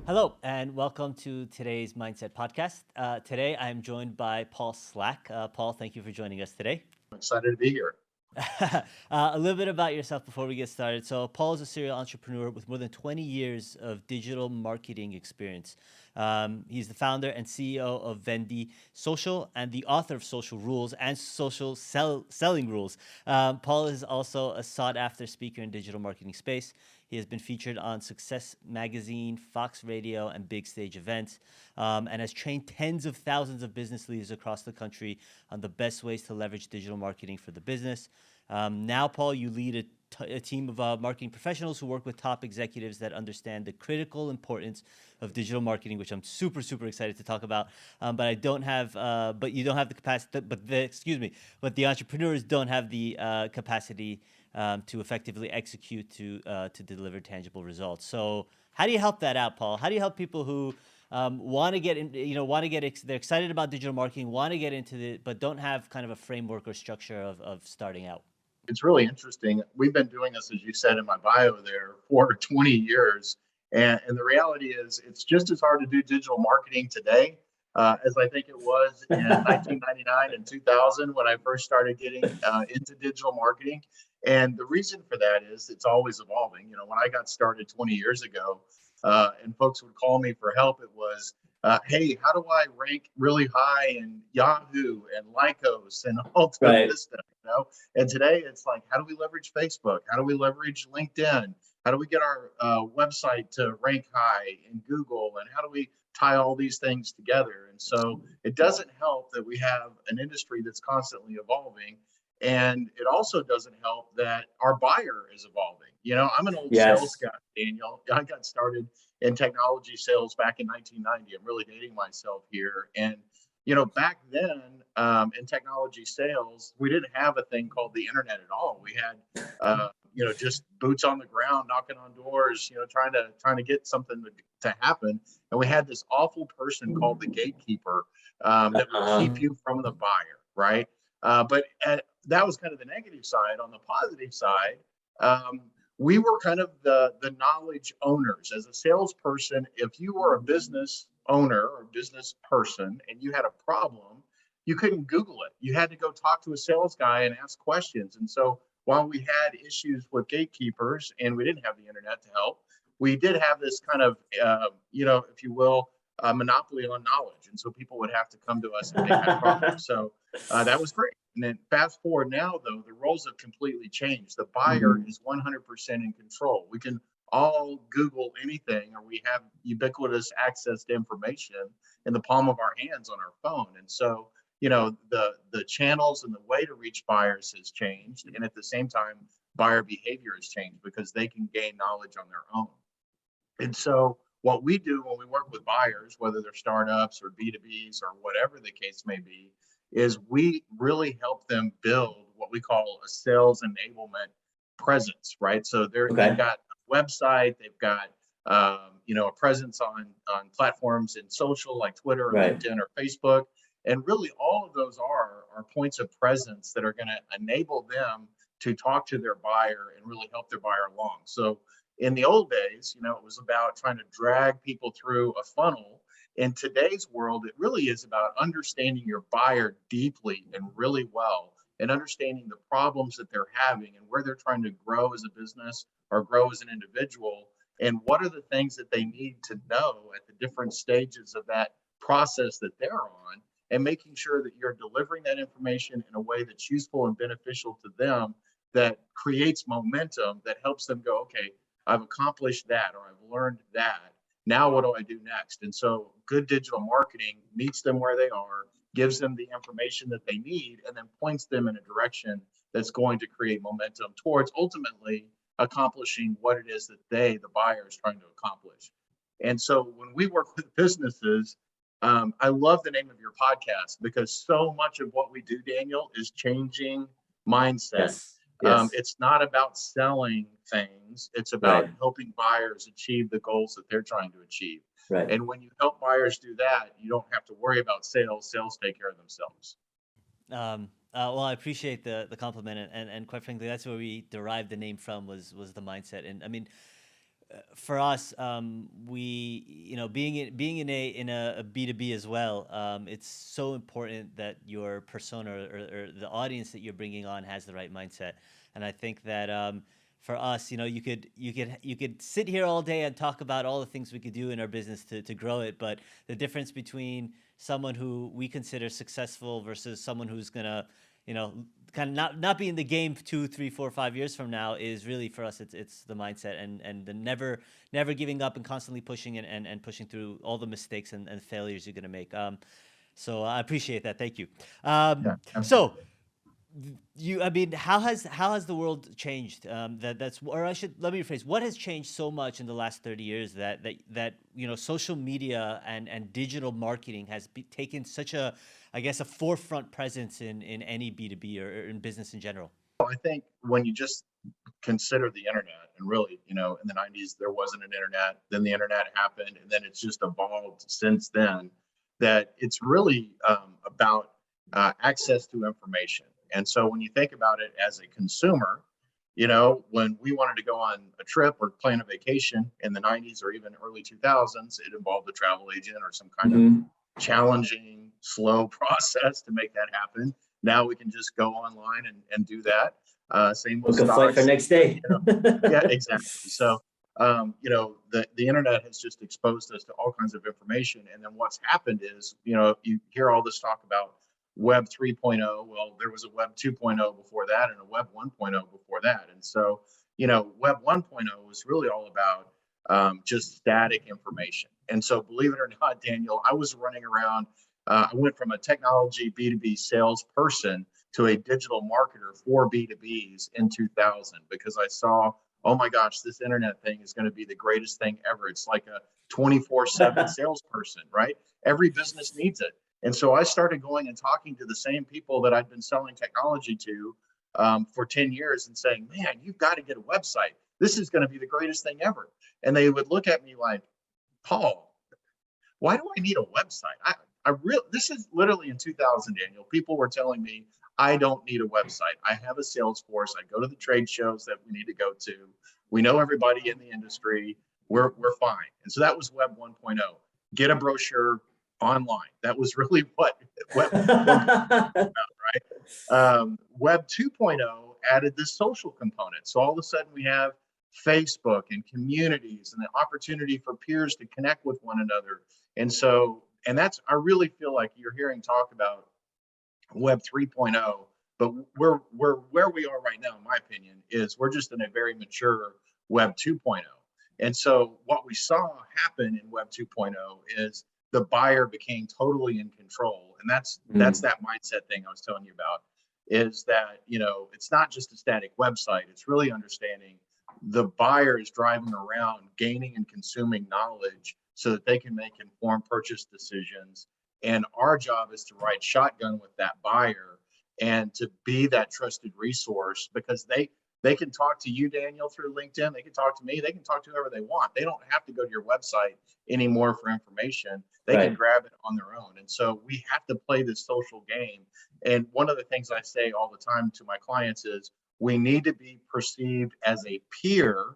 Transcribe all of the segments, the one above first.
Hello, and welcome to today's Mindset Podcast. Today, I'm joined by Paul Slack. Paul, thank you for joining us today. I'm excited to be here. A little bit about yourself before we get started. So, Paul is a serial entrepreneur with more than 20 years of digital marketing experience. He's the founder and CEO of Vende Social and the author of Social Rules and Social Selling Rules. Paul is also a sought-after speaker in digital marketing space. He has been featured on Success Magazine, Fox Radio, and big stage events, and has trained tens of thousands of business leaders across the country on the best ways to leverage digital marketing for the business. Now, Paul, you lead a team of marketing professionals who work with top executives that understand the critical importance of digital marketing, which I'm super, super excited to talk about. But you don't have the capacity, but the entrepreneurs don't have the capacity to effectively execute to deliver tangible results. So, how do you help that out, Paul? How do you help people who want to get in, they're excited about digital marketing, want to get into it, but don't have kind of a framework or structure of starting out? It's really interesting. We've been doing this, as you said in my bio there, for 20 years. And the reality is, it's just as hard to do digital marketing today as I think it was in 1999 and 2000 when I first started getting into digital marketing. And the reason for that is it's always evolving. When I got started 20 years ago, and folks would call me for help, it was, hey, how do I rank really high in Yahoo and Lycos and all Right. this stuff? And today it's like, how do we leverage Facebook? How do we leverage LinkedIn? How do we get our website to rank high in Google? And how do we tie all these things together? And so it doesn't help that we have an industry that's constantly evolving. And it also doesn't help that our buyer is evolving. I'm an old sales Yes. guy, Daniel. I got started in technology sales back in 1990. I'm really dating myself here. And back then in technology sales, we didn't have a thing called the internet at all. We had, just boots on the ground, knocking on doors, trying to get something to happen. And we had this awful person called the gatekeeper that would Uh-huh. keep you from the buyer, right? But that was kind of the negative side. On the positive side, um, we were kind of the knowledge owners. As a salesperson, if you were a business owner or business person and you had a problem, you couldn't Google it. You had to go talk to a sales guy and ask questions. And so while we had issues with gatekeepers and we didn't have the internet to help, we did have this kind of, if you will, monopoly on knowledge. And so people would have to come to us if they had problems. So that was great. And then fast forward now, though, the roles have completely changed. The buyer Mhm. is 100% in control. We can all Google anything, or we have ubiquitous access to information in the palm of our hands on our phone. And so, the channels and the way to reach buyers has changed, and at the same time, buyer behavior has changed because they can gain knowledge on their own. And so, what we do when we work with buyers, whether they're startups or B2Bs or whatever the case may be, is we really help them build what we call a sales enablement presence, right? So they've Okay. got a website, they've got a presence on platforms in social like Twitter or Right. LinkedIn or Facebook, and really all of those are points of presence that are going to enable them to talk to their buyer and really help their buyer along. So in the old days, it was about trying to drag people through a funnel. In today's world, it really is about understanding your buyer deeply and really well and understanding the problems that they're having and where they're trying to grow as a business or grow as an individual and what are the things that they need to know at the different stages of that process that they're on, and making sure that you're delivering that information in a way that's useful and beneficial to them, that creates momentum, that helps them go, okay, I've accomplished that or I've learned that. Now, what do I do next? And so, good digital marketing meets them where they are, gives them the information that they need, and then points them in a direction that's going to create momentum towards ultimately accomplishing what it is that the buyer, is trying to accomplish. And so, when we work with businesses, I love the name of your podcast because so much of what we do, Daniel, is changing mindset. Yes. Yes. It's not about selling things. It's about Right. helping buyers achieve the goals that they're trying to achieve. Right. And when you help buyers do that, you don't have to worry about sales. Sales take care of themselves. Well, I appreciate the compliment, and quite frankly, that's where we derived the name from was the mindset. And I mean, for us, we, being in a B2B as well, it's so important that your persona, or the audience that you're bringing on, has the right mindset. And I think that, for us, you could sit here all day and talk about all the things we could do in our business to grow it, but the difference between someone who we consider successful versus someone who's gonna, you know, kind of not be in the game 2, 3, 4, 5 years from now, is really, for us, it's the mindset, and the never giving up and constantly pushing, and pushing through all the mistakes and failures you're gonna make. So I appreciate that. Thank you. Yeah, So absolutely. I mean, how has the world changed? Or I should, let me rephrase. What has changed so much in the last 30 years that social media and digital marketing has taken such a, I guess, a forefront presence in any B2B, or in business in general? I think when you just consider the internet, and really, in the 90s, there wasn't an internet, then the internet happened, and then it's just evolved since then, that it's really about access to information. And so when you think about it as a consumer, when we wanted to go on a trip or plan a vacation in the 90s or even early 2000s, it involved a travel agent or some kind of Hmm. challenging, slow process to make that happen. Now we can just go online and do that. Same with Book a flight for stocks. next day. Yeah, exactly. So, the internet has just exposed us to all kinds of information. And then what's happened is, you hear all this talk about Web 3.0. Well, there was a Web 2.0 before that, and a Web 1.0 before that. And so, Web 1.0 was really all about just static information. And so, believe it or not, Daniel, I was running around. I went from a technology B2B salesperson to a digital marketer for B2Bs in 2000, because I saw, oh my gosh, this internet thing is going to be the greatest thing ever. It's like a 24/7 salesperson, right? Every business needs it. And so I started going and talking to the same people that I'd been selling technology to for 10 years, and saying, man, you've got to get a website. This is going to be the greatest thing ever. And they would look at me like, Paul, why do I need a website? This is literally in 2000, Daniel. People were telling me I don't need a website. I have a sales force. I go to the trade shows that we need to go to. We know everybody in the industry. We're fine. And so that was Web 1.0. Get a brochure online. That was really what Web 1.0 was about, right? Web 2.0 added this social component. So all of a sudden we have Facebook and communities, and the opportunity for peers to connect with one another. And so, and I really feel like you're hearing talk about Web 3.0, but we're where we are right now, in my opinion, is we're just in a very mature Web 2.0. And so what we saw happen in Web 2.0 is the buyer became totally in control. And that's that mindset thing I was telling you about, is that, it's not just a static website. It's really understanding the buyer is driving around, gaining and consuming knowledge so that they can make informed purchase decisions. And our job is to ride shotgun with that buyer and to be that trusted resource, because they can talk to you, Daniel, through LinkedIn. They can talk to me. They can talk to whoever they want. They don't have to go to your website anymore for information. They can grab it on their own. And so we have to play this social game. And one of the things I say all the time to my clients is, we need to be perceived as a peer,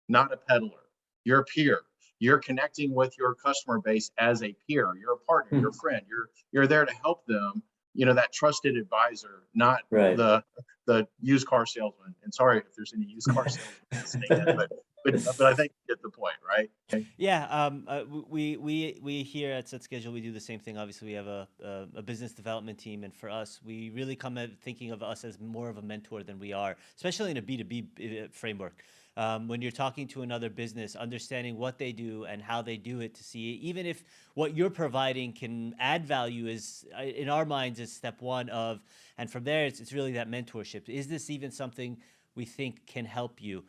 not a peddler. You're a peer. You're connecting with your customer base as a peer. You're a partner. You're a friend. You're there to help them. That trusted advisor, not Right. the used car salesman. And sorry if there's any used car salesman listening in, but I think you get the point, right? Yeah, we here at SetSchedule, we do the same thing. Obviously, we have a business development team, and for us, we really come at thinking of us as more of a mentor than we are, especially in a B2B framework. When you're talking to another business, understanding what they do and how they do it, to see even if what you're providing can add value, is, in our minds, is step one of, and from there, it's really that mentorship. Is this even something we think can help you?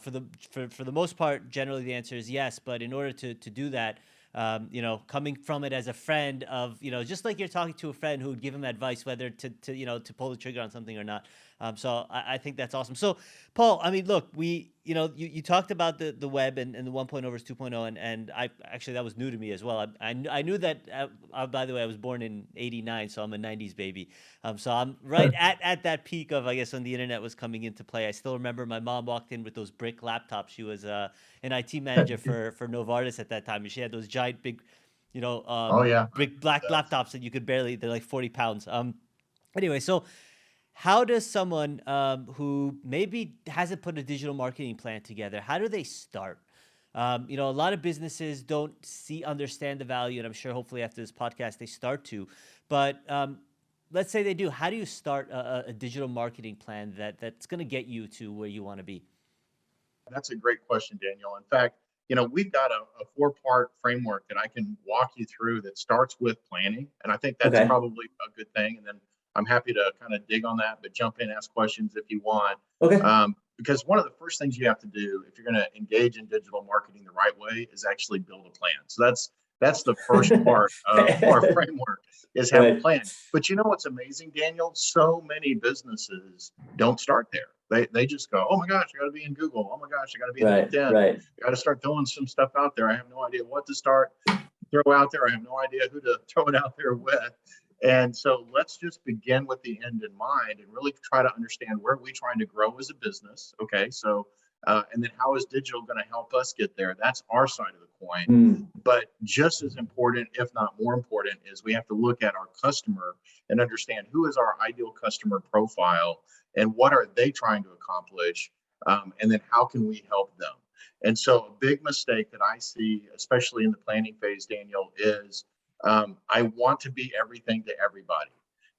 For the most part, generally the answer is yes. But in order to do that, coming from it as a friend of, just like you're talking to a friend who would give him advice whether to pull the trigger on something or not. So I think that's awesome. So Paul, I mean, look, you talked about the web and the 1.0 versus 2.0, and I actually, that was new to me as well. I knew that. By the way, I was born in '89, so I'm a '90s baby. So I'm right at that peak of, I guess, when the internet was coming into play. I still remember my mom walked in with those brick laptops. She was an IT manager for Novartis at that time, and she had those giant big, Oh yeah. brick black laptops that you could barely. They're like 40 pounds. Anyway, so how does someone who maybe hasn't put a digital marketing plan together, how do they start? A lot of businesses don't understand the value, and I'm sure hopefully after this podcast they start to. But let's say they do. How do you start a digital marketing plan that's going to get you to where you want to be? That's a great question, Daniel. In fact, we've got a four-part framework that I can walk you through that starts with planning. And I think that's Okay. probably a good thing. And then I'm happy to kind of dig on that, but jump in, ask questions if you want. Okay. Because one of the first things you have to do if you're going to engage in digital marketing the right way is actually build a plan. So that's the first part of our framework, is have a Right. plan. But you know what's amazing, Daniel? So many businesses don't start there. They just go, oh my gosh, I got to be in Google. Oh my gosh, I got to be in Right. LinkedIn. Right. I got to start throwing some stuff out there. I have no idea what to start throw out there. I have no idea who to throw it out there with. And so let's just begin with the end in mind and really try to understand where are we trying to grow as a business. Okay, so and then how is digital going to help us get there? That's our side of the coin. Mm. But just as important, if not more important, is we have to look at our customer and understand who is our ideal customer profile and what are they trying to accomplish, and then how can we help them. And so a big mistake that I see, especially in the planning phase, Daniel, is I want to be everything to everybody.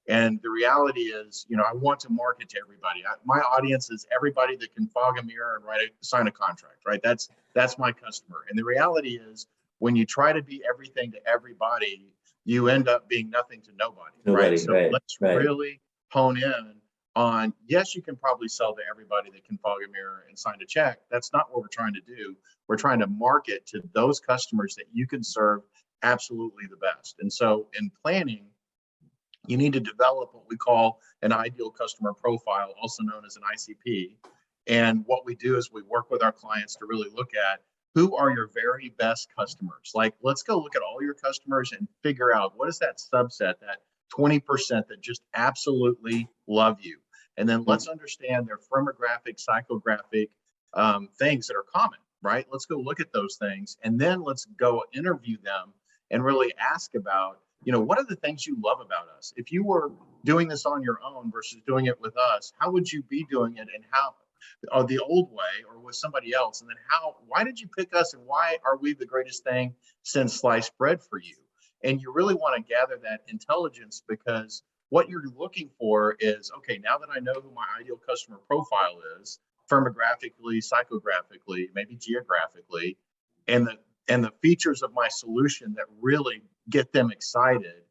And the reality is, I want to market to everybody. My audience is everybody that can fog a mirror and sign a contract, right? That's my customer. And the reality is, when you try to be everything to everybody, you end up being nothing to nobody, right? So Right. let's Right. really hone in on, yes, you can probably sell to everybody that can fog a mirror and sign a check. That's not what we're trying to do. We're trying to market to those customers that you can serve absolutely the best. And so in planning, you need to develop what we call an ideal customer profile, also known as an ICP. And what we do is we work with our clients to really look at who are your very best customers. Like, let's go look at all your customers and figure out what is that subset, that 20% that just absolutely love you. And then let's understand their firmographic, psychographic things that are common, right? Let's go look at those things. And then let's go interview them and really ask about, what are the things you love about us? If you were doing this on your own versus doing it with us, how would you be doing it, and how, or the old way or with somebody else? And then why did you pick us, and why are we the greatest thing since sliced bread for you? And you really want to gather that intelligence, because what you're looking for is, okay, now that I know who my ideal customer profile is, firmographically, psychographically, maybe geographically, and the features of my solution that really get them excited.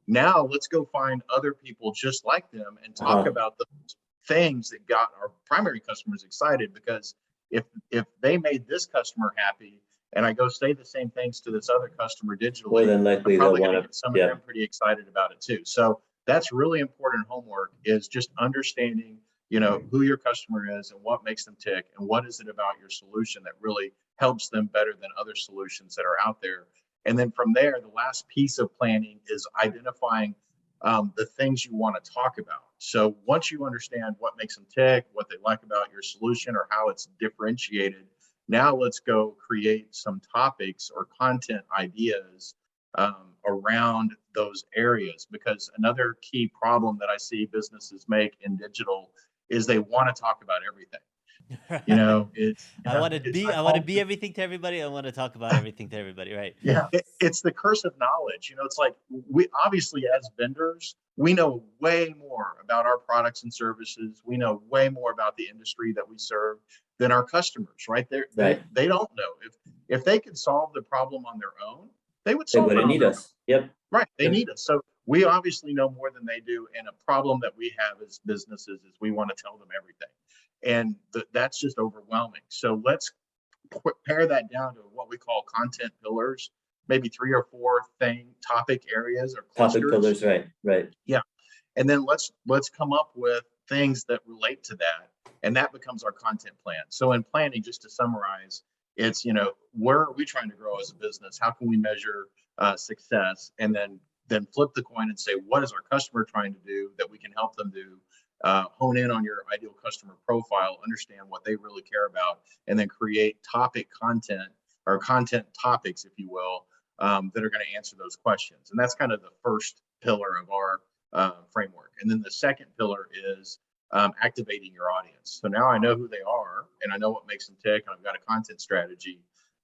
Now let's go find other people just like them and talk about those things that got our primary customers excited. Because if they made this customer happy, and I go say the same things to this other customer digitally, More than likely I'm probably they'll going to want get to. some of them pretty excited about it too. So that's really important homework, is just understanding, who your customer is and what makes them tick, and what is it about your solution that really helps them better than other solutions that are out there. And then from there, the last piece of planning is identifying the things you want to talk about. So once you understand what makes them tick, what they like about your solution, or how it's differentiated, now let's go create some topics or content ideas around those areas. Because another key problem that I see businesses make in digital is they want to talk about everything. I want to be everything to everybody. I want to talk about everything to everybody, right? Yeah, it's the curse of knowledge. It's like, we obviously, as vendors, we know way more about our products and services. We know way more about the industry that we serve than our customers, right? They don't know. If they could solve the problem on their own, they would solve it wouldn't on need their us. Yep. Right. They Yep. need us. So we obviously know more than they do. And a problem that we have as businesses is we want to tell them everything. And that's just overwhelming. So let's pare that down to what we call content pillars, maybe 3 or 4 topic areas or clusters. Topic pillars, right. Yeah. And then let's come up with things that relate to that, and that becomes our content plan. So in planning, just to summarize, it's, where are we trying to grow as a business? How can we measure success? And then flip the coin and say, what is our customer trying to do that we can help them do? Hone in on your ideal customer profile, understand what they really care about, and then create topic content or content topics, if you will, that are going to answer those questions. And that's kind of the first pillar of our framework. And then the second pillar is activating your audience. So now I know who they are and I know what makes them tick, and I've got a content strategy.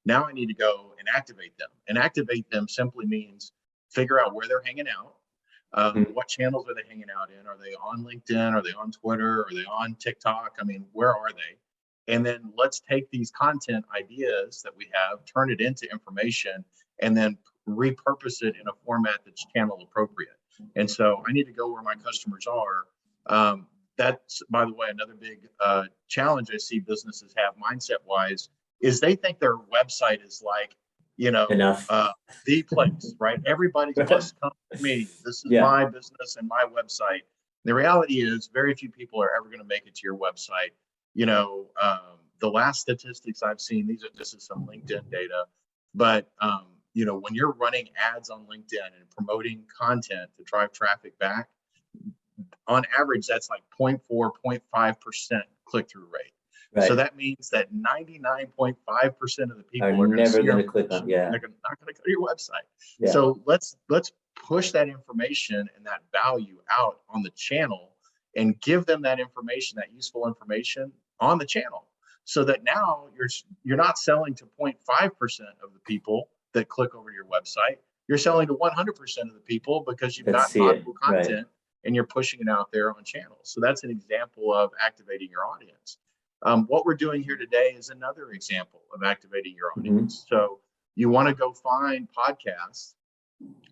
Now I need to go and activate them. And activate them simply means figure out where they're hanging out. What channels are they hanging out in? Are they on LinkedIn? Are they on Twitter? Are they on TikTok? I mean, where are they? And then let's take these content ideas that we have, turn it into information, and then repurpose it in a format that's channel appropriate. And so I need to go where my customers are. That's, by the way, another big challenge I see businesses have mindset wise is they think their website is like, enough. The place, right? Everybody must come to me. This is my business and my website. The reality is very few people are ever going to make it to your website. The last statistics I've seen, this is some LinkedIn data, but when you're running ads on LinkedIn and promoting content to drive traffic back, on average, that's like 0.4, 0.5% click-through rate. Right. So that means that 99.5% of the people are never going to click on. They're not going to go to your website. Yeah. So let's push that information and that value out on the channel and give them that information, that useful information on the channel, so that now you're not selling to 0.5% of the people that click over to your website. You're selling to 100% of the people because you've got thoughtful content and you're pushing it out there on channels. So that's an example of activating your audience. What we're doing here today is another example of activating your audience. So you want to go find podcasts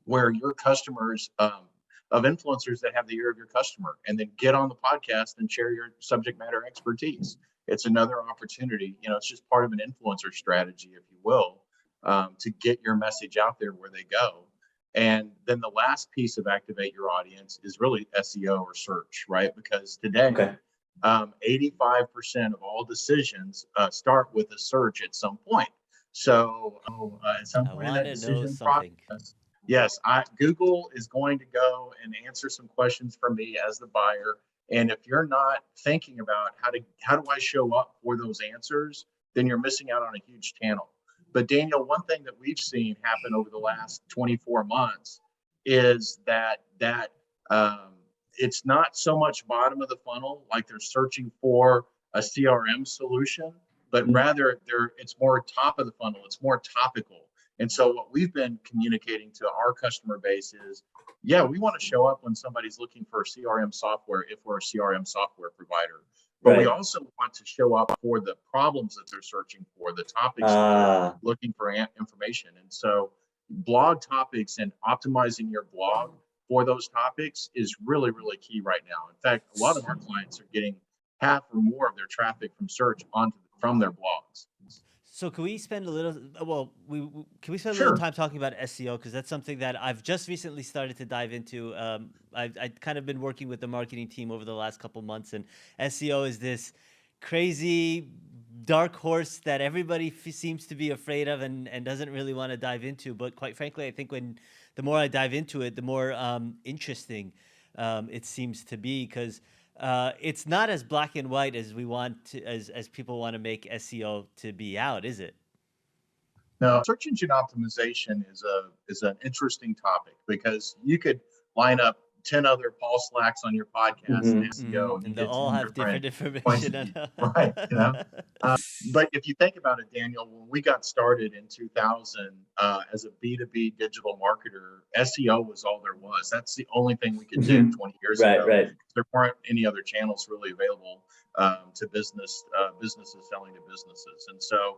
where your customers of influencers that have the ear of your customer, and then get on the podcast and share your subject matter expertise. It's another opportunity. It's just part of an influencer strategy, if you will, to get your message out there where they go. And then the last piece of activate your audience is really SEO or search, right? Because today, 85% of all decisions start with a search at some point. So at some point in that decision process, yes, Google is going to go and answer some questions from me as the buyer. And if you're not thinking about how do I show up for those answers, then you're missing out on a huge channel. But Daniel, one thing that we've seen happen over the last 24 months is that it's not so much bottom of the funnel, like they're searching for a CRM solution, but rather it's more top of the funnel. It's more topical. And so what we've been communicating to our customer base is, we want to show up when somebody's looking for CRM software if we're a CRM software provider. But we also want to show up for the problems that they're searching for, the topics that they're looking for information. And so blog topics and optimizing your blog for those topics is really, really key right now. In fact, a lot of our clients are getting half or more of their traffic from search from their blogs. So can we spend a little, can we spend a little time talking about SEO? Because that's something that I've just recently started to dive into. I've kind of been working with the marketing team over the last couple months, and SEO is this crazy dark horse that everybody seems to be afraid of and doesn't really want to dive into. But quite frankly, I think the more I dive into it, the more interesting it seems to be, because it's not as black and white as we want to, as people want to make SEO to be out, is it? No, search engine optimization is an interesting topic, because you could line up 10 other Paul Slacks on your podcast and SEO, and they all have different information. Right. But if you think about it, Daniel, when we got started in 2000 as a B2B digital marketer, SEO was all there was. That's the only thing we could do 20 years ago. Right. There weren't any other channels really available to businesses selling to businesses. And so,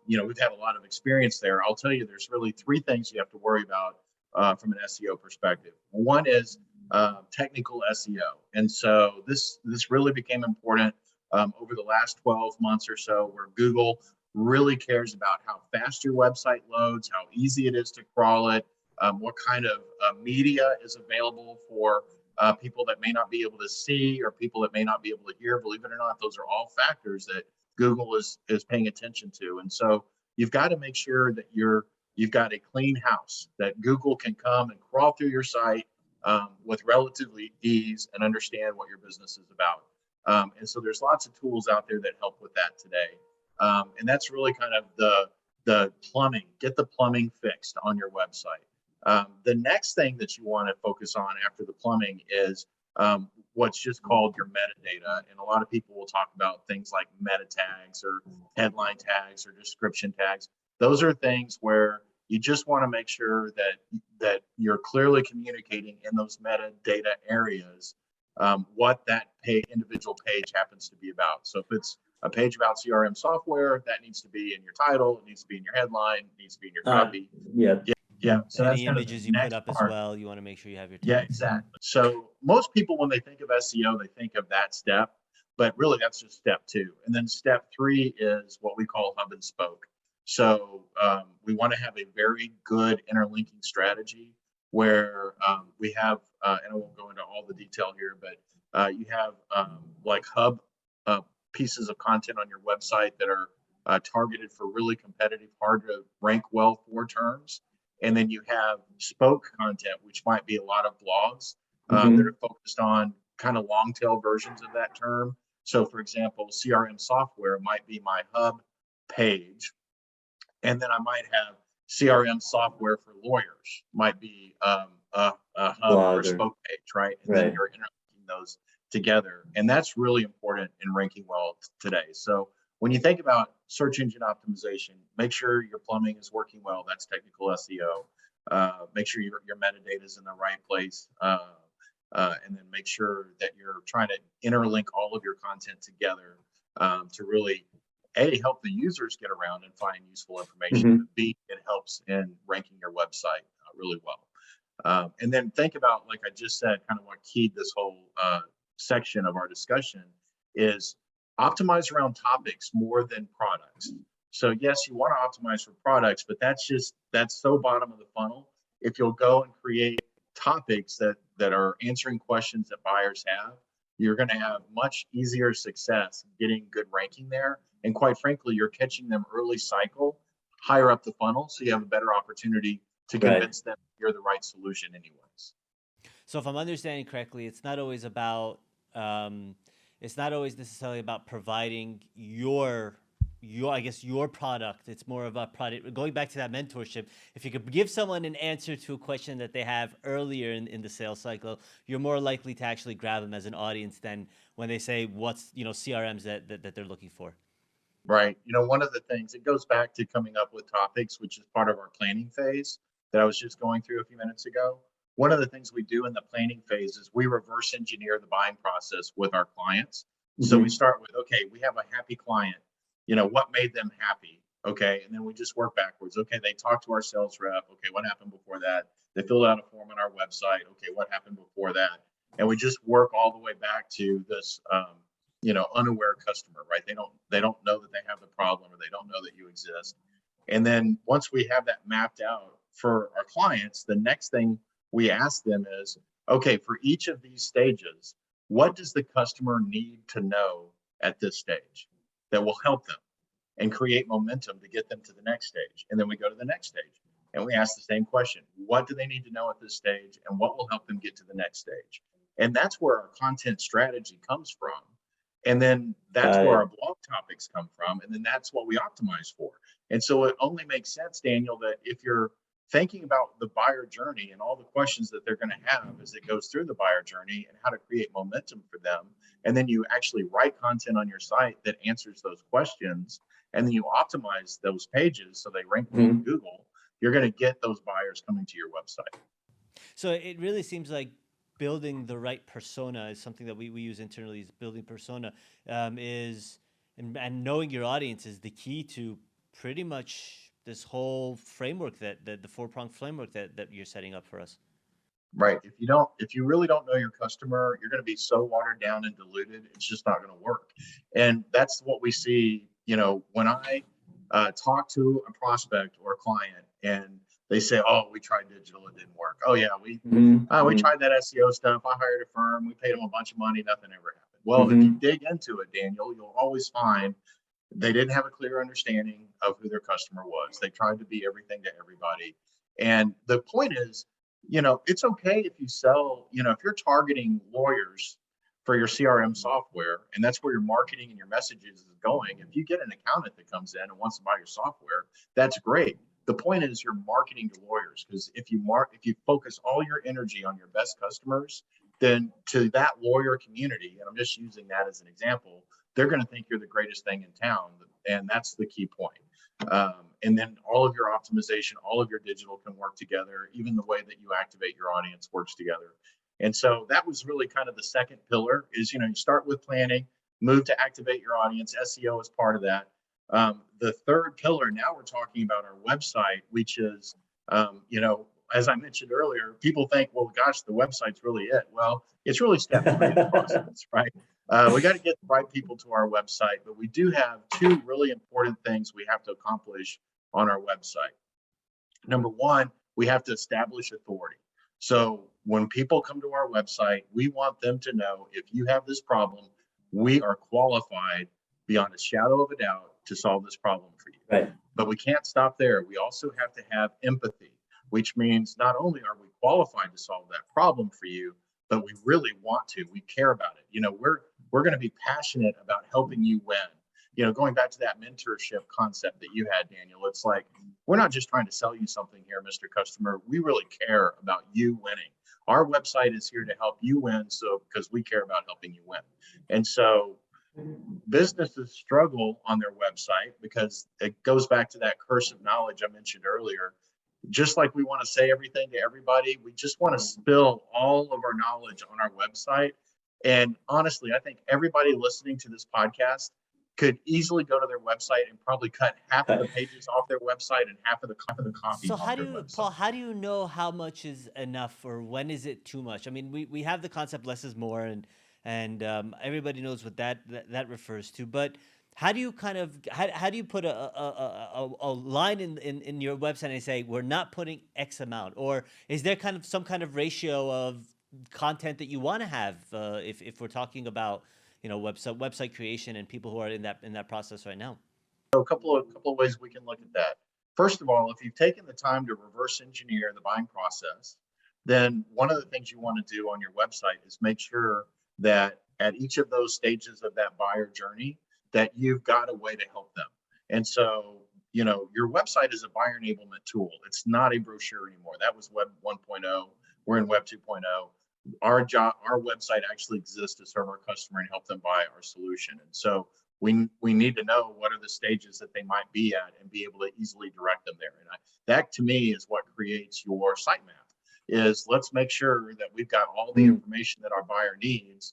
we've had a lot of experience there. I'll tell you, there's really three things you have to worry about from an SEO perspective. One is technical SEO. And so this really became important over the last 12 months or so, where Google really cares about how fast your website loads, how easy it is to crawl it, what kind of media is available for people that may not be able to see, or people that may not be able to hear. Believe it or not, those are all factors that Google is paying attention to. And so you've got to make sure that you've got a clean house, that Google can come and crawl through your site with relatively ease and understand what your business is about. And so there's lots of tools out there that help with that today. And that's really kind of the plumbing. Get the plumbing fixed on your website. The next thing that you want to focus on after the plumbing is what's just called your metadata. And a lot of people will talk about things like meta tags or headline tags or description tags. Those are things where you just want to make sure that you're clearly communicating in those metadata areas what that individual page happens to be about. So if it's a page about CRM software, that needs to be in your title, it needs to be in your headline, it needs to be in your copy. Yeah. So any that's kind images of you put next up part. as well, you want to make sure you have your Yeah, tags. exactly. So most people, when they think of SEO, they think of that step, but really that's just step 2. And then step 3 is what we call hub and spoke. So we want to have a very good interlinking strategy where we have, and I won't go into all the detail here, but you have like hub pieces of content on your website that are targeted for really competitive, hard to rank well for terms. And then you have spoke content, which might be a lot of blogs that are focused on kind of long tail versions of that term. So for example, CRM software might be my hub page. And then I might have CRM software for lawyers, might be a hub or spoke page, right? And then you're interlinking those together. And that's really important in ranking well today. So when you think about search engine optimization, make sure your plumbing is working well. That's technical SEO. Make sure your metadata is in the right place. And then make sure that you're trying to interlink all of your content together to really, A, help the users get around and find useful information. But B, it helps in ranking your website really well. And then think about, like I just said, kind of what keyed this whole section of our discussion is optimize around topics more than products. So yes, you want to optimize for products, but that's so bottom of the funnel. If you'll go and create topics that are answering questions that buyers have, you're going to have much easier success getting good ranking there. And quite frankly, you're catching them early cycle, higher up the funnel, so you have a better opportunity to convince them you're the right solution anyways. So if I'm understanding correctly, it's not always necessarily about providing your product. It's more of a product. Going back to that mentorship, if you could give someone an answer to a question that they have earlier in the sales cycle, you're more likely to actually grab them as an audience than when they say what's CRMs that they're looking for. Right. One of the things, it goes back to coming up with topics, which is part of our planning phase that I was just going through a few minutes ago. One of the things we do in the planning phase is we reverse engineer the buying process with our clients. So we start with, okay, we have a happy client. What made them happy? Okay. And then we just work backwards. Okay. They talked to our sales rep. Okay. What happened before that? They filled out a form on our website. Okay. What happened before that? And we just work all the way back to this, unaware customer, right? They don't know that they have the problem, or they don't know that you exist. And then once we have that mapped out for our clients, the next thing we ask them is, okay, for each of these stages, what does the customer need to know at this stage that will help them and create momentum to get them to the next stage? And then we go to the next stage and we ask the same question. What do they need to know at this stage, and what will help them get to the next stage? And that's where our content strategy comes from. And then that's where our blog topics come from. And then that's what we optimize for. And so it only makes sense, Daniel, that if you're thinking about the buyer journey and all the questions that they're going to have as it goes through the buyer journey and how to create momentum for them, and then you actually write content on your site that answers those questions, and then you optimize those pages so they rank well in Google, you're going to get those buyers coming to your website. So it really seems like building the right persona is something that we use internally. Is building persona and knowing your audience is the key to pretty much this whole framework that the 4-pronged framework that you're setting up for us. Right. If you really don't know your customer, you're going to be so watered down and diluted, it's just not going to work. And that's what we see, when I talk to a prospect or a client and They say, oh, we tried digital, it didn't work. Oh yeah, we Mhm. tried that SEO stuff. I hired a firm, we paid them a bunch of money, nothing ever happened. Well, if you dig into it, Daniel, you'll always find they didn't have a clear understanding of who their customer was. They tried to be everything to everybody. And the point is, it's okay if you sell, if you're targeting lawyers for your CRM software, and that's where your marketing and your messages is going. If you get an accountant that comes in and wants to buy your software, that's great. The point is you're marketing to lawyers, because if you focus all your energy on your best customers, then to that lawyer community, and I'm just using that as an example, they're going to think you're the greatest thing in town. And that's the key point. And then all of your optimization, all of your digital can work together. Even the way that you activate your audience works together. And so that was really kind of the second pillar is, you start with planning, move to activate your audience. SEO is part of that. The third pillar, now we're talking about our website, which is, as I mentioned earlier, people think, well, gosh, the website's really it. Well, it's really step 3 of the process, right? We got to get the right people to our website, but we do have 2 really important things we have to accomplish on our website. Number 1, we have to establish authority. So when people come to our website, we want them to know if you have this problem, we are qualified beyond a shadow of a doubt to solve this problem for you. Right. But we can't stop there. We also have to have empathy, which means not only are we qualified to solve that problem for you, but we really want to. We care about it. We're going to be passionate about helping you win. Going back to that mentorship concept that you had, Daniel, it's like, we're not just trying to sell you something here, Mr. Customer. We really care about you winning. Our website is here to help you win, because we care about helping you win. And so businesses struggle on their website because it goes back to that curse of knowledge I mentioned earlier. Just like we want to say everything to everybody, we just want to spill all of our knowledge on our website. And honestly, I think everybody listening to this podcast could easily go to their website and probably cut half of the pages off their website and half of the copy So off their website. Paul, how do you know how much is enough or when is it too much? I mean, we have the concept less is more, and everybody knows what that refers to. But how do you how do you put a line in your website and say we're not putting X amount, or is there some kind of ratio of content that you want to have if we're talking about website creation and people who are in that process right now? So a couple of ways we can look at that. First of all, if you've taken the time to reverse engineer the buying process, then one of the things you want to do on your website is make sure that at each of those stages of that buyer journey, that you've got a way to help them. And so, your website is a buyer enablement tool. It's not a brochure anymore. That was Web 1.0. We're in Web 2.0. Our website actually exists to serve our customer and help them buy our solution. And so we need to know what are the stages that they might be at and be able to easily direct them there. And that to me is what creates your sitemap. Is let's make sure that we've got all the information that our buyer needs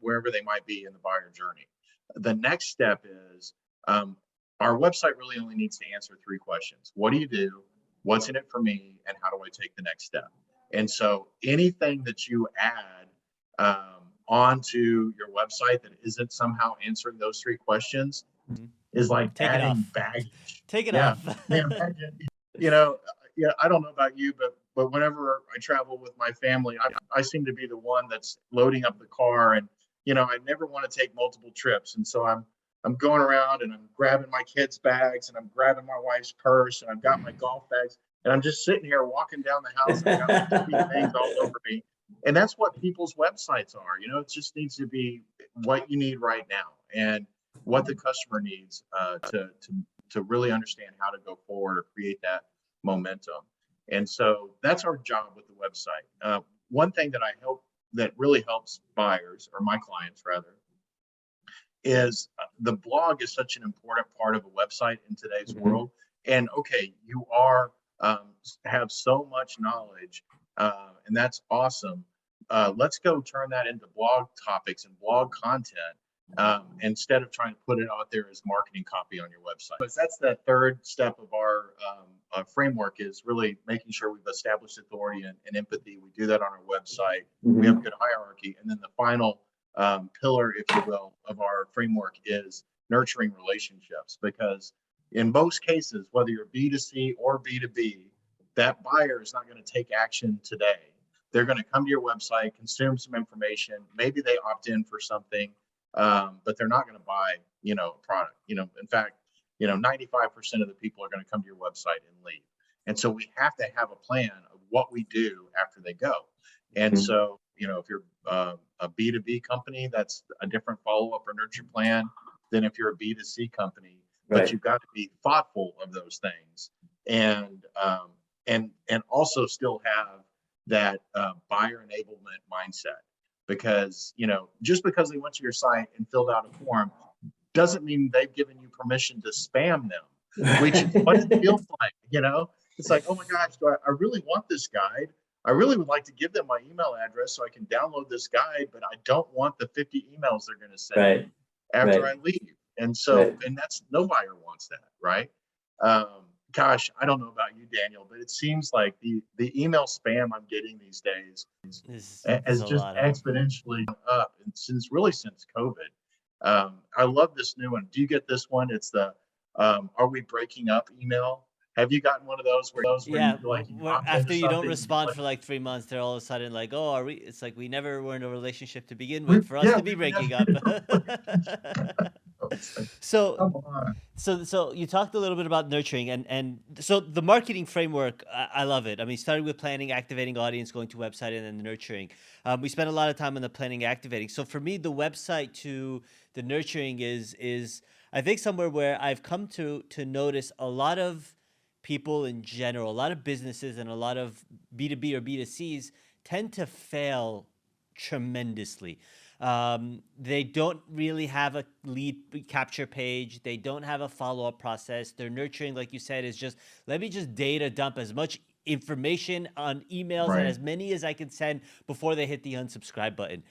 wherever they might be in the buyer journey. The next step is our website really only needs to answer 3 questions. What do you do? What's in it for me? And how do I take the next step? And so anything that you add onto your website that isn't somehow answering those 3 questions is like Take adding baggage. Take it off. Imagine, I don't know about you, but whenever I travel with my family, I seem to be the one that's loading up the car, and I never want to take multiple trips, and so I'm going around and I'm grabbing my kids' bags and I'm grabbing my wife's purse and I've got my golf bags and I'm just sitting here walking down the house and I've got 50 things all over me. And that's what people's websites are. It just needs to be what you need right now and what the customer needs to really understand how to go forward or create that momentum. And so that's our job with the website. One thing that really helps buyers, or my clients rather, is the blog is such an important part of a website in today's world. And okay, you have so much knowledge, and that's awesome. Let's go turn that into blog topics and blog content instead of trying to put it out there as marketing copy on your website. But that's the third step of our framework, is really making sure we've established authority and empathy. We do that on our website. We have good hierarchy. And then the final pillar, if you will, of our framework is nurturing relationships, because in most cases, whether you're B2C or B2B, that buyer is not going to take action today. They're going to come to your website, consume some information. Maybe they opt in for something, but they're not going to buy, a product. In fact, 95% of the people are going to come to your website and leave. And so we have to have a plan of what we do after they go. And so, if you're a B2B company, that's a different follow-up or nurture plan than if you're a B2C company. Right. But you've got to be thoughtful of those things, and also still have that buyer enablement mindset, because just because they went to your site and filled out a form doesn't mean they've given you permission to spam them, which is what it feels like. It's like, oh my gosh, I really want this guide. I really would like to give them my email address so I can download this guide, but I don't want the 50 emails they're going to send after I leave. And so, and that's, no buyer wants that, right? Gosh, I don't know about you, Daniel, but it seems like the email spam I'm getting these days has just exponentially up, and since COVID. I love this new one. Do you get this one? It's the "Are we breaking up?" email. Have you gotten one of those where after you don't respond for like 3 months, they're all of a sudden like, "Oh, are we?" It's like, we never were in a relationship to begin with for us to be breaking up. So you talked a little bit about nurturing, and so the marketing framework, I love it. I mean, starting with planning, activating audience, going to website, and then the nurturing. We spent a lot of time on the planning, activating. So for me, the website to the nurturing is I think somewhere where I've come to notice a lot of people in general, a lot of businesses and a lot of B2B or B2Cs tend to fail tremendously. They don't really have a lead capture page. They don't have a follow-up process. Their nurturing, like you said, is just, let me just data dump as much information on emails and as many as I can send before they hit the unsubscribe button.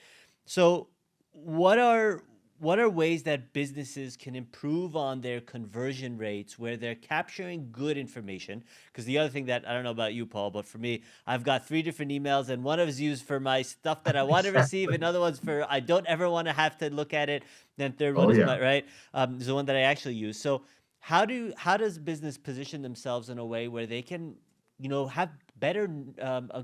So what are ways that businesses can improve on their conversion rates where they're capturing good information? Because the other thing that, I don't know about you, Paul, but for me, I've got 3 different emails, and one is used for my stuff that I want to receive, another one's for I don't ever want to have to look at it, then third one is my, is the one that I actually use. So how does business position themselves in a way where they can, have better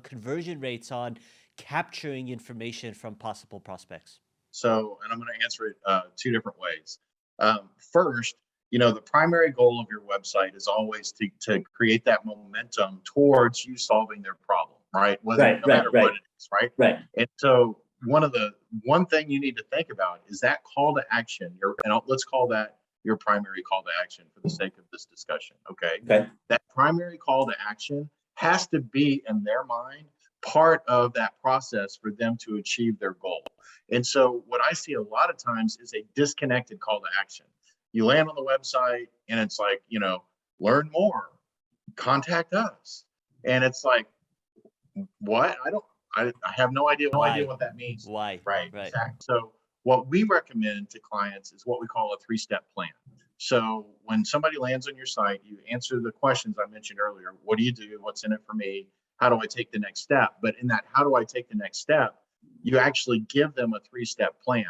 conversion rates on capturing information from possible prospects? So, and I'm going to answer it 2 different ways. First, the primary goal of your website is always to create that momentum towards you solving their problem, right? No matter what it is, right? Right. And so one thing you need to think about is that call to action. Let's call that your primary call to action for the sake of this discussion. Okay. That primary call to action has to be, in their mind, part of that process for them to achieve their goal. And so what I see a lot of times is a disconnected call to action. You land on the website and it's like, learn more, contact us. And it's like, what? I have no idea what that means. Why? Right. Exactly. So what we recommend to clients is what we call a 3-step plan. So when somebody lands on your site, you answer the questions I mentioned earlier. What do you do? What's in it for me? How do I take the next step? But in that, how do I take the next step? You actually give them a 3-step plan.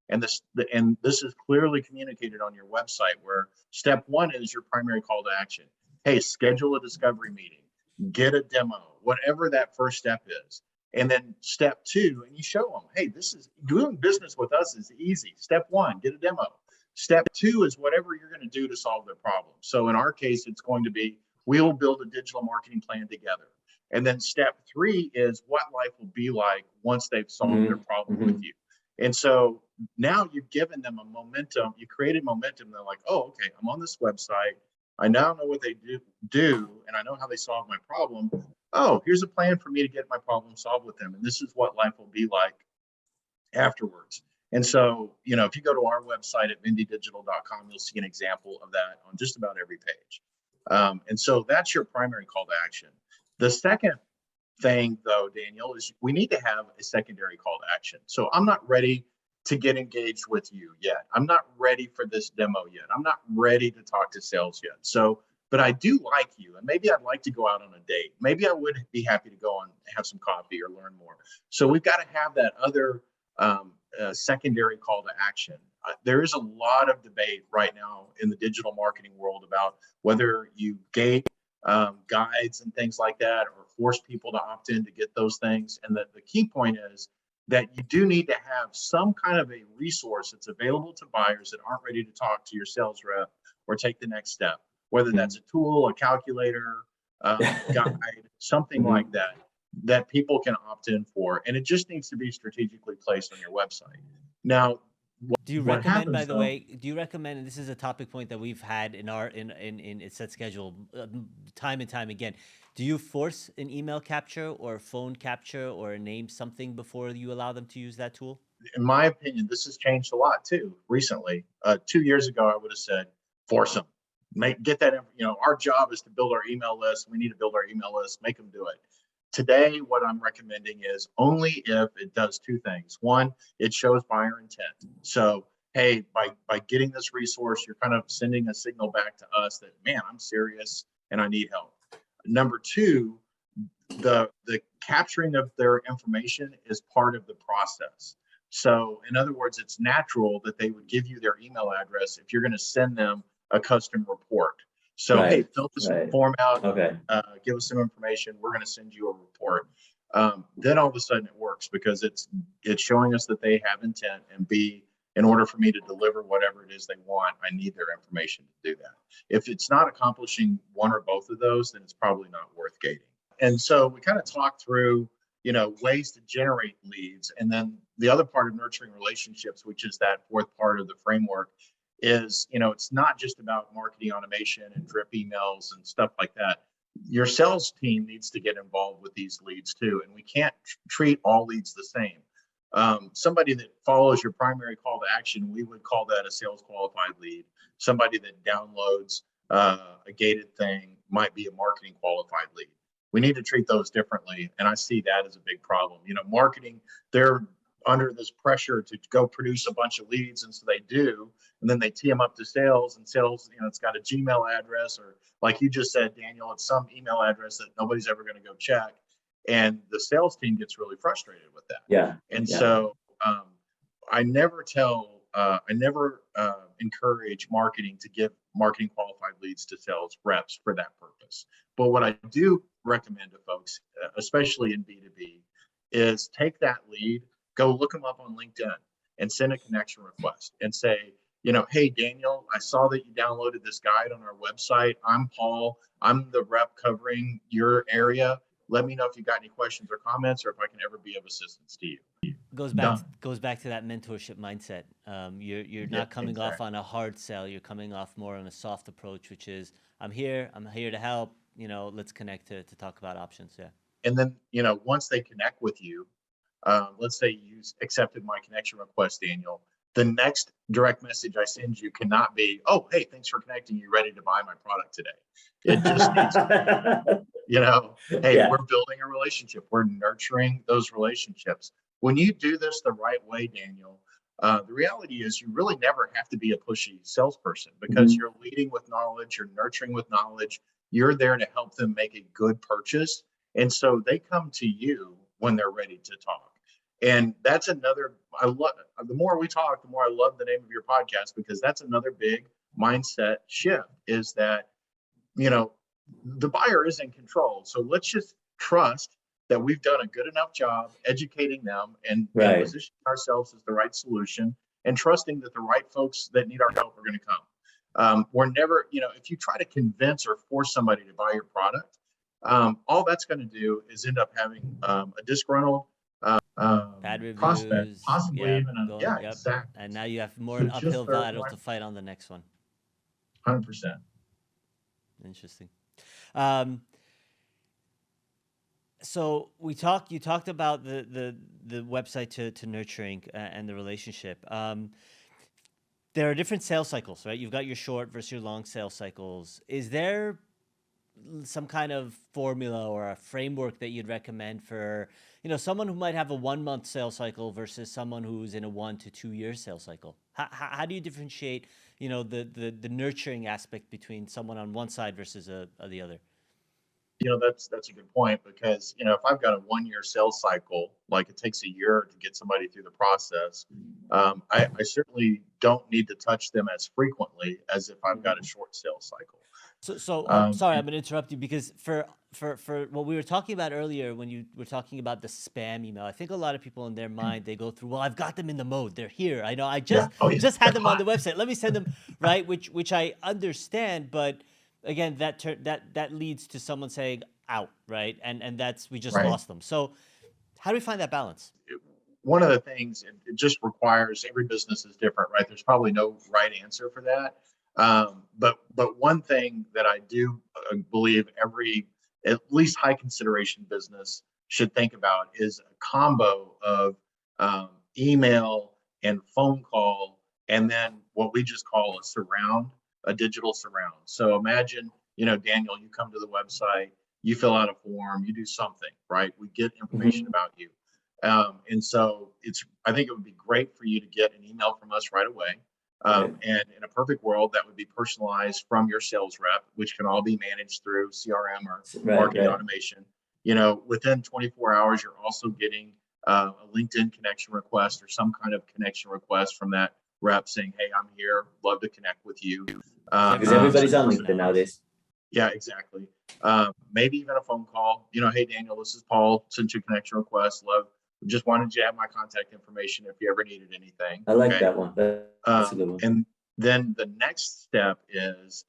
And this is clearly communicated on your website, where step 1 is your primary call to action. Hey, schedule a discovery meeting, get a demo, whatever that first step is. And then step 2, and you show them, hey, this is doing business with us is easy. Step 1, get a demo. Step 2 is whatever you're going to do to solve their problem. So in our case, it's going to be, we'll build a digital marketing plan together. And then step 3 is what life will be like once they've solved their problem with you. And so now you've given them a momentum. You created momentum. They're like, oh, okay, I'm on this website. I now know what they do, and I know how they solve my problem. Oh, here's a plan for me to get my problem solved with them. And this is what life will be like afterwards. And so, if you go to our website at vendedigital.com, you'll see an example of that on just about every page. And so that's your primary call to action. The second thing, though, Daniel, is we need to have a secondary call to action. So I'm not ready to get engaged with you yet. I'm not ready for this demo yet. I'm not ready to talk to sales yet. So, but I do like you, and maybe I'd like to go out on a date. Maybe I would be happy to go and have some coffee or learn more. So we've got to have that other secondary call to action. There is a lot of debate right now in the digital marketing world about whether you gate guides and things like that, or force people to opt in to get those things. And the key point is that you do need to have some kind of a resource that's available to buyers that aren't ready to talk to your sales rep or take the next step, whether that's a tool, a calculator, guide, something like that, that people can opt in for. And it just needs to be strategically placed on your website. Now, Do you what recommend, by happens the though, way, do you recommend, and this is a topic point that we've had in our in SetSchedule time and time again, do you force an email capture or phone capture or a name something before you allow them to use that tool? in my opinion, this has changed a lot too recently. 2 years ago, I would have said, force them, get that, our job is to build our email list. We need to build our email list, make them do it. Today, what I'm recommending is only if it does two things. One, it shows buyer intent. So, hey, by getting this resource, you're kind of sending a signal back to us that, man, I'm serious and I need help. Number two, the capturing of their information is part of the process. So in other words, it's natural that they would give you their email address if you're going to send them a custom report. So, hey, fill this form out, give us some information. We're going to send you a report. Then all of a sudden it works because it's showing us that they have intent, and B, in order for me to deliver whatever it is they want, I need their information to do that. If it's not accomplishing one or both of those, then it's probably not worth gating. And so we kind of talked through, ways to generate leads. And then the other part of nurturing relationships, which is that fourth part of the framework, is, it's not just about marketing automation and drip emails and stuff like that. Your sales team needs to get involved with these leads too. And we can't treat all leads the same. Somebody that follows your primary call to action, we would call that a sales qualified lead. Somebody that downloads a gated thing might be a marketing qualified lead. We need to treat those differently. And I see that as a big problem. Marketing, they're under this pressure to go produce a bunch of leads. And so they do, and then they tee them up to sales, and sales, it's got a Gmail address, or like you just said, Daniel, it's some email address that nobody's ever going to go check. And the sales team gets really frustrated with that. So I never encourage marketing to give marketing qualified leads to sales reps for that purpose. But what I do recommend to folks, especially in B2B, is take that lead, go look them up on LinkedIn and send a connection request and say, hey, Daniel, I saw that you downloaded this guide on our website. I'm Paul. I'm the rep covering your area. Let me know if you got any questions or comments, or if I can ever be of assistance to you. Goes back to that mentorship mindset. You're not coming off on a hard sell. You're coming off more on a soft approach, which is, I'm here to help. Let's connect to talk about options. Yeah. And then, once they connect with you, let's say you accepted my connection request, Daniel. The next direct message I send you cannot be, oh, hey, thanks for connecting. You ready to buy my product today? It just needs to be, hey, we're building a relationship. We're nurturing those relationships. When you do this the right way, Daniel, the reality is you really never have to be a pushy salesperson, because you're leading with knowledge, you're nurturing with knowledge, you're there to help them make a good purchase. And so they come to you when they're ready to talk. And that's another, the more we talk, the more I love the name of your podcast, because that's another big mindset shift, is that, the buyer is in control. So let's just trust that we've done a good enough job educating them and positioning ourselves as the right solution, and trusting that the right folks that need our help are going to come. We're never, if you try to convince or force somebody to buy your product, all that's going to do is end up having a disgruntled bad reviews, prospect, possibly even exactly. And now you have more an uphill battle to fight on the next one. 100%. Interesting. So you talked about the website to nurturing and the relationship. There are different sales cycles, right? You've got your short versus your long sales cycles. Is there some kind of formula or a framework that you'd recommend for, someone who might have a 1 month sales cycle versus someone who's in a 1 to 2 year sales cycle? How do you differentiate, the nurturing aspect between someone on one side versus the other? That's a good point, because, if I've got a 1 year sales cycle, like it takes a year to get somebody through the process, I certainly don't need to touch them as frequently as if I've got a short sales cycle. So sorry, I'm And gonna interrupt you because for what we were talking about earlier when you were talking about the spam email, I think a lot of people in their mind they go through, well, I've got them in the mode, they're here. I know, I yeah, oh yeah, just had they're them on hot. the website. Let me send them, right? Which I understand, but again, that leads to someone saying out, right? And that's we just Right. lost them. So how do we find that balance? One of the things it just requires, every business is different, right? There's probably no right answer for that. But one thing that I do believe every at least high consideration business should think about is a combo of um, email and phone call, and then what we just call a surround, a digital surround. So imagine, Daniel, you come to the website, you fill out a form, you do something, right? We get information Mhm. about you. And so I think it would be great for you to get an email from us right away. Right. And in a perfect world, that would be personalized from your sales rep, which can all be managed through CRM or Right, marketing right. automation. Within 24 hours, you're also getting a LinkedIn connection request or some kind of connection request from that rep saying, "Hey, I'm here, love to connect with you." Because Because everyone everybody's uses on those LinkedIn nowadays. nowadays. Yeah, exactly. Maybe even a phone call. Hey Daniel, this is Paul. Sent you a connection request. Love. Just wanted you to have my contact information if you ever needed anything. I like Okay. that one. That's a good one. And then the next step is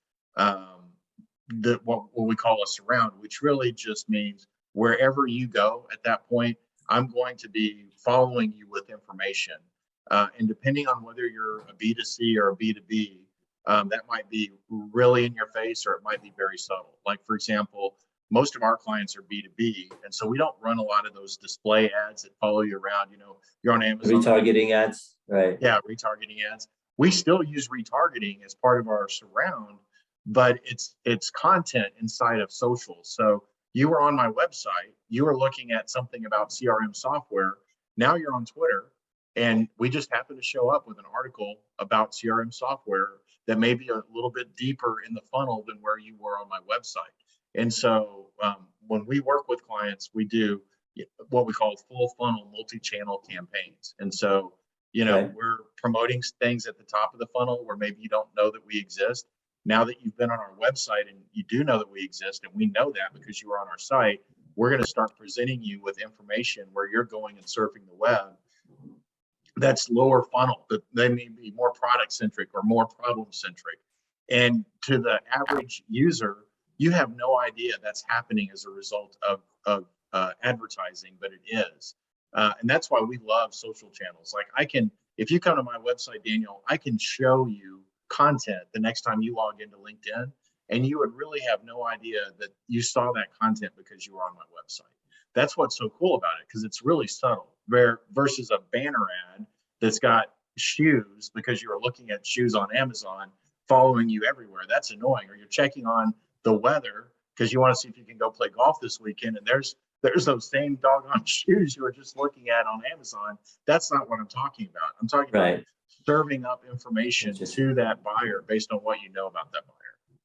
what we call a surround, which really just means wherever you go at that point, I'm going to be following you with information. And depending on whether you're a B2C or a B2B, that might be really in your face or it might be very subtle. Like, for example, most of our clients are B2B. And so we don't run a lot of those display ads that follow you around. You're on Amazon. Retargeting ads, right? Yeah, retargeting ads. We still use retargeting as part of our surround, but it's content inside of social. So you were on my website, you were looking at something about CRM software. Now you're on Twitter, and we just happen to show up with an article about CRM software that may be a little bit deeper in the funnel than where you were on my website. And so when we work with clients, we do what we call full funnel multi-channel campaigns. And so Right. we're promoting things at the top of the funnel where maybe you don't know that we exist. Now that you've been on our website and you do know that we exist, and we know that because you were on our site, we're going to start presenting you with information where you're going and surfing the web that's lower funnel, that they may be more product centric or more problem centric. And to the average user, you have no idea that's happening as a result of advertising, but it is. And that's why we love social channels. Like if you come to my website, Daniel, I can show you content the next time you log into LinkedIn, and you would really have no idea that you saw that content because you were on my website. That's what's so cool about it, because it's really subtle versus a banner ad that's got shoes because you were looking at shoes on Amazon following you everywhere. That's annoying. Or you're checking on the weather because you want to see if you can go play golf this weekend, and there's those same doggone shoes you were just looking at on Amazon. That's not what I'm talking about. I'm talking about Right. serving up information Interesting. to that buyer based on what you know about that buyer.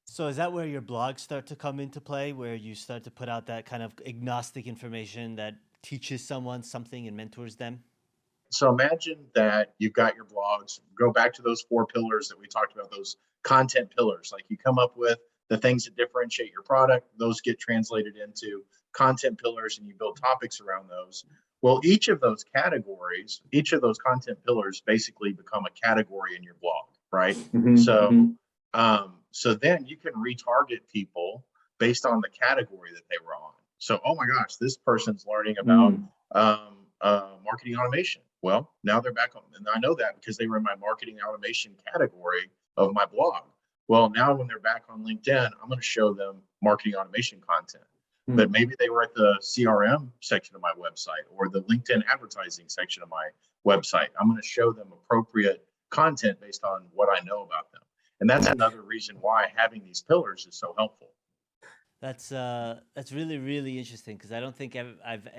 So is that where your blogs start to come into play, where you start to put out that kind of agnostic information that teaches someone something and mentors them? So imagine that you've got your blogs, go back to those 4 pillars that we talked about, those content pillars. Like, you come up with the things that differentiate your product, those get translated into content pillars, and you build topics around those. Well, each of those categories, each of those content pillars basically become a category in your blog, right? Mm-hmm. So, Mm-hmm. so then you can retarget people based on the category that they were on. So, oh my gosh, this person's learning about Mm. marketing automation. Well, now they're back on, and I know that because they were in my marketing automation category of my blog. Well, now when they're back on LinkedIn, I'm going to show them marketing automation content. But Mm. maybe they were at the CRM section of my website or the LinkedIn advertising section of my website. I'm going to show them appropriate content based on what I know about them. And that's another reason why having these pillars is so helpful. That's really really interesting because I don't think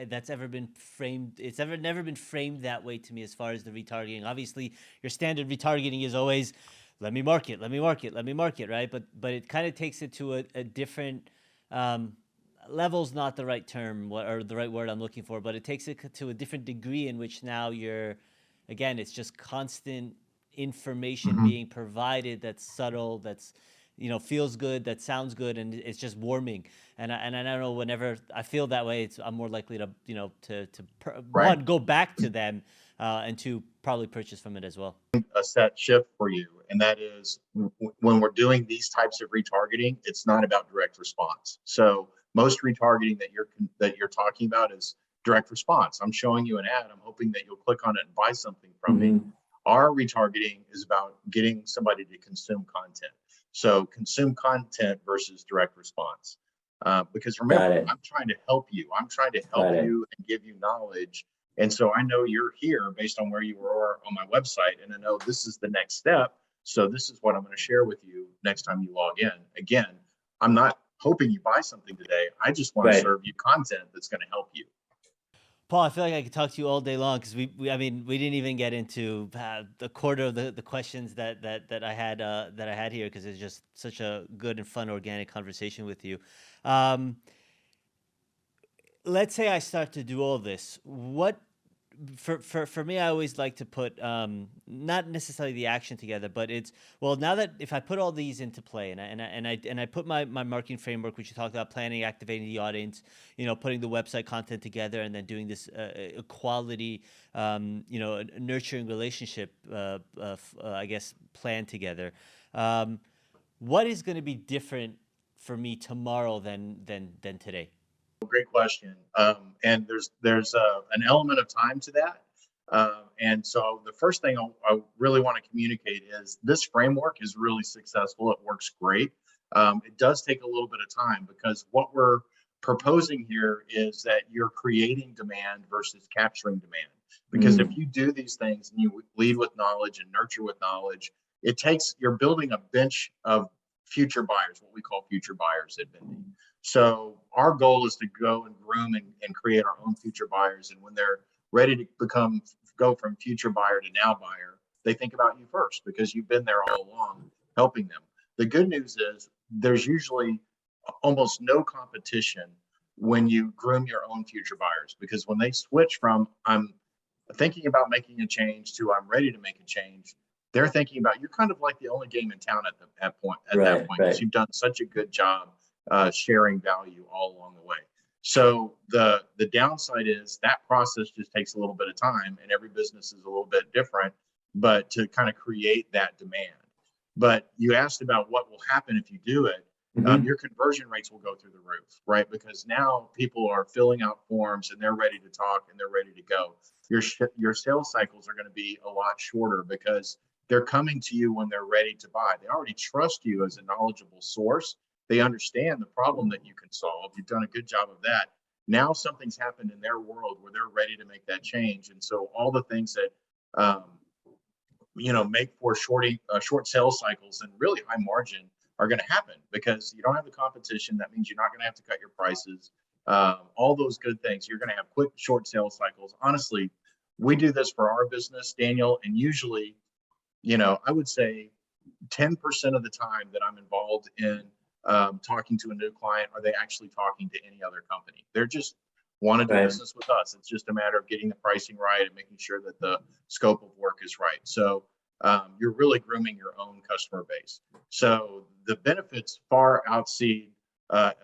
that's ever been framed. It's never been framed that way to me as far as the retargeting. Obviously, your standard retargeting is always, let me market, let me market, let me market, right? But it kind of takes it to a different um, level's not the right term or the right word I'm looking for, but it takes it to a different degree in which now again, it's just constant information Mhm. being provided that's subtle, that's feels good, that sounds good, and it's just warming. And I don't know, whenever I feel that way, I'm more likely to Right. one, go back to them, and two, probably purchase from it as well. A set shift for you, and that is when we're doing these types of retargeting, it's not about direct response. So most retargeting that you're talking about is direct response. I'm showing you an ad, I'm hoping that you'll click on it and buy something from me. Our retargeting is about getting somebody to consume content. So consume content versus direct response. Because remember, I'm trying to help you. I'm trying to help you and give you knowledge. And so I know you're here based on where you were on my website, and I know this is the next step. So this is what I'm going to share with you next time you log in. Again, I'm not hoping you buy something today. I just want to serve you content that's going to help you. Paul, I feel like I could talk to you all day long, because we didn't even get into the quarter of the questions that I had here, because it's just such a good and fun organic conversation with you. Let's say I start to do all this. What for me, I always like to put not necessarily the action together, but it's, well, now that if I put all these into play, and I put my marketing framework, which you talked about, planning, activating the audience, putting the website content together, and then doing this quality, nurturing relationship, I guess, plan together. What is going to be different for me tomorrow than today? Great question. And there's an element of time to that. And so the first thing I really want to communicate is this framework is really successful. It works great. It does take a little bit of time, because what we're proposing here is that you're creating demand versus capturing demand. Because if you do these things and you lead with knowledge and nurture with knowledge, you're building a bench of future buyers, what we call future buyers at Vende. So our goal is to go and groom and create our own future buyers. And when they're ready to go from future buyer to now buyer, they think about you first, because you've been there all along helping them. The good news is there's usually almost no competition when you groom your own future buyers, because when they switch from I'm thinking about making a change to I'm ready to make a change, they're thinking about, you're kind of like the only game in town at that point, because you've done such a good job sharing value all along the way. So the downside is that process just takes a little bit of time, and every business is a little bit different, but to kind of create that demand. But you asked about what will happen if you do it. Your conversion rates will go through the roof, right? Because now people are filling out forms and they're ready to talk and they're ready to go. Your sales cycles are going to be a lot shorter, because they're coming to you when they're ready to buy. They already trust you as a knowledgeable source. They understand the problem that you can solve. You've done a good job of that. Now something's happened in their world where they're ready to make that change. And so all the things that, make for short sales cycles and really high margin are going to happen, because you don't have the competition. That means you're not going to have to cut your prices. All those good things. You're going to have quick, short sales cycles. Honestly, we do this for our business, Daniel, and usually, I would say 10% of the time that I'm involved in talking to a new client, are they actually talking to any other company? They're just want to do business with us. It's just a matter of getting the pricing right and making sure that the scope of work is right. So you're really grooming your own customer base. So the benefits far outweigh the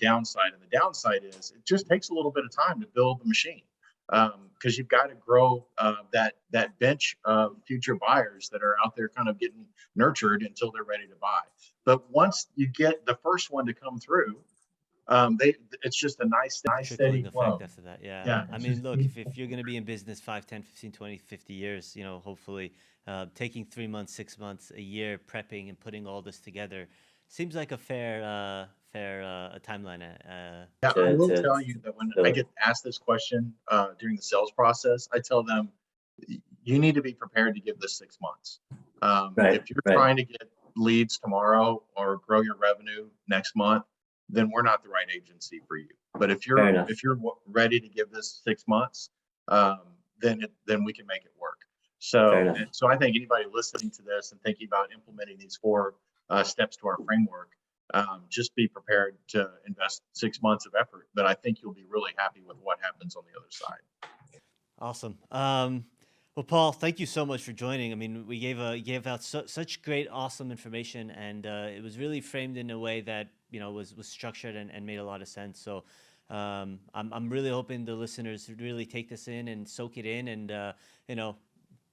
downside. And the downside is it just takes a little bit of time to build the machine, because you've got to grow that bench of future buyers that are out there kind of getting nurtured until they're ready to buy. But once you get the first one to come through, it's just a nice steady flow. After that. Yeah. I mean, look, if you're going to be in business 5, 10, 15, 20, 50 years, hopefully taking 3 months, 6 months, a year prepping and putting all this together seems like a fair timeline. Yeah, I will tell you that when I get asked this question during the sales process, I tell them, you need to be prepared to give this 6 months. If you're trying to get leads tomorrow or grow your revenue next month, then we're not the right agency for you. But if you're ready to give this 6 months, then we can make it work. So I think anybody listening to this and thinking about implementing these 4 steps to our framework, just be prepared to invest 6 months of effort. But I think you'll be really happy with what happens on the other side. Awesome. Well, Paul, thank you so much for joining. I mean, we gave out such great, awesome information, and it was really framed in a way that was structured and made a lot of sense. So, I'm really hoping the listeners really take this in and soak it in, and you know,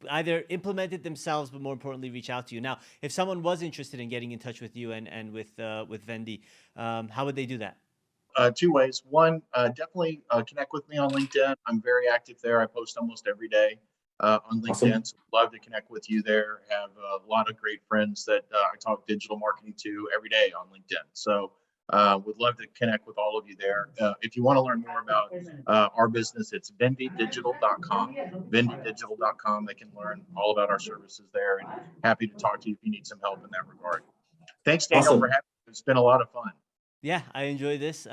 either implement it themselves, but more importantly, reach out to you. Now, if someone was interested in getting in touch with you and with Vende, how would they do that? Two ways. One, definitely connect with me on LinkedIn. I'm very active there. I post almost every day on LinkedIn. Awesome. So love to connect with you there. Have a lot of great friends that I talk digital marketing to every day on LinkedIn. So would love to connect with all of you there. If you want to learn more about our business, it's vendedigital.com. Vendedigital.com. They can learn all about our services there, and happy to talk to you if you need some help in that regard. Thanks, Daniel, for Awesome. having me. It's been a lot of fun. Yeah, I enjoyed this.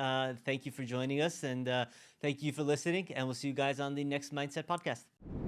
Thank you for joining us, and thank you for listening. And we'll see you guys on the next Mindset podcast.